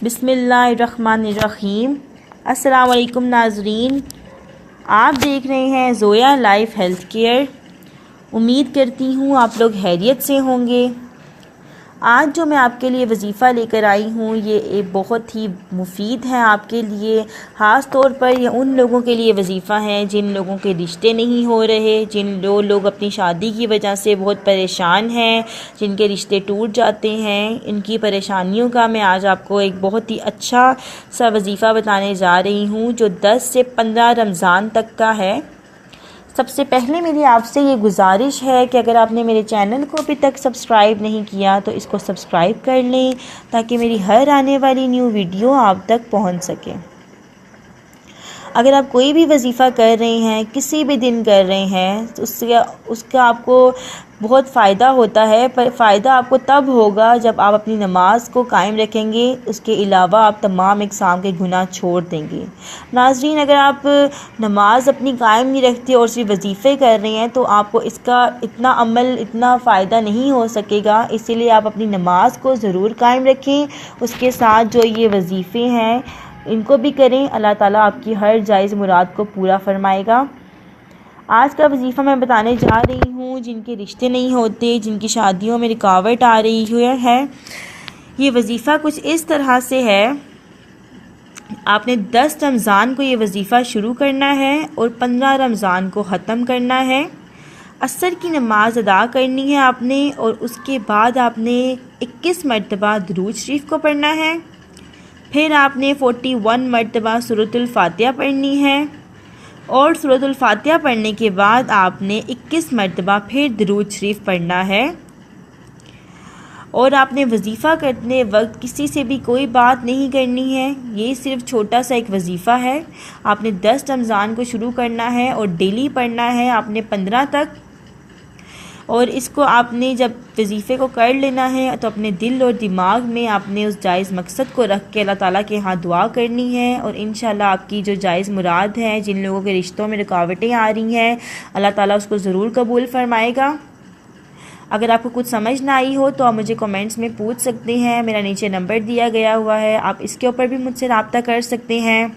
बिस्मिल्लाहिर्रहमानिर्रहीम। अस्सलाम वालेकुम नाज़रीन, आप देख रहे हैं ज़ोया लाइफ हेल्थ केयर। उम्मीद करती हूँ आप लोग खैरियत से होंगे। आज जो मैं आपके लिए वजीफ़ा लेकर आई हूँ ये एक बहुत ही मुफीद है आपके लिए। ख़ास तौर पर ये उन लोगों के लिए वजीफ़ा है जिन लोगों के रिश्ते नहीं हो रहे, जिन लोग अपनी शादी की वजह से बहुत परेशान हैं, जिनके रिश्ते टूट जाते हैं। इनकी परेशानियों का मैं आज आपको एक बहुत ही अच्छा सा वजीफ़ा बताने जा रही हूँ जो 10 से 15 रमज़ान तक का है। सबसे पहले मेरी आपसे ये गुजारिश है कि अगर आपने मेरे चैनल को अभी तक सब्सक्राइब नहीं किया तो इसको सब्सक्राइब कर लें ताकि मेरी हर आने वाली न्यू वीडियो आप तक पहुंच सके। अगर आप कोई भी वजीफ़ा कर रहे हैं, किसी भी दिन कर रहे हैं, तो उसका आपको बहुत फ़ायदा होता है। पर फ़ायदा आपको तब होगा जब आप अपनी नमाज को कायम रखेंगे। उसके अलावा आप तमाम इक़साम के गुनाह छोड़ देंगे। नाज़रीन, अगर आप नमाज अपनी कायम नहीं रखते और सिर्फ वजीफ़े कर रहे हैं तो आपको इसका इतना अमल, इतना फ़ायदा नहीं हो सकेगा। इसीलिए आप अपनी नमाज को ज़रूर कायम रखें। उसके साथ जो ये वजीफ़े हैं इनको भी करें। अल्लाह ताला आपकी हर जायज़ मुराद को पूरा फरमाएगा। आज का वजीफ़ा मैं बताने जा रही हूँ जिनके रिश्ते नहीं होते, जिनकी शादियों में रुकावट आ रही है। ये वजीफ़ा कुछ इस तरह से है। आपने 10 रमज़ान को ये वजीफ़ा शुरू करना है और 15 रमज़ान को ख़त्म करना है। असर की नमाज अदा करनी है आपने और उसके बाद आपने 21 मरतबा दुरूद शरीफ को पढ़ना है। फिर आपने 41 मरतबा सूरतुल फातिहा पढ़नी है और सूरतुल फातिहा पढ़ने के बाद आपने 21 मरतबा फिर दुरूद शरीफ पढ़ना है। और आपने वजीफ़ा करने वक्त किसी से भी कोई बात नहीं करनी है। ये सिर्फ छोटा सा एक वजीफ़ा है। आपने 10 रमज़ान को शुरू करना है और डेली पढ़ना है आपने 15 तक। और इसको आपने जब वजीफ़े को कर लेना है तो अपने दिल और दिमाग में आपने उस जायज़ मकसद को रख के अल्लाह ताला के यहाँ दुआ करनी है। और इंशाल्लाह आपकी जो जायज़ मुराद है, जिन लोगों के रिश्तों में रुकावटें आ रही हैं, अल्लाह ताला उसको ज़रूर कबूल फरमाएगा। अगर आपको कुछ समझ ना आई हो तो आप मुझे कमेंट्स में पूछ सकते हैं। मेरा नीचे नंबर दिया गया हुआ है, आप इसके ऊपर भी मुझसे रब्ता कर सकते हैं।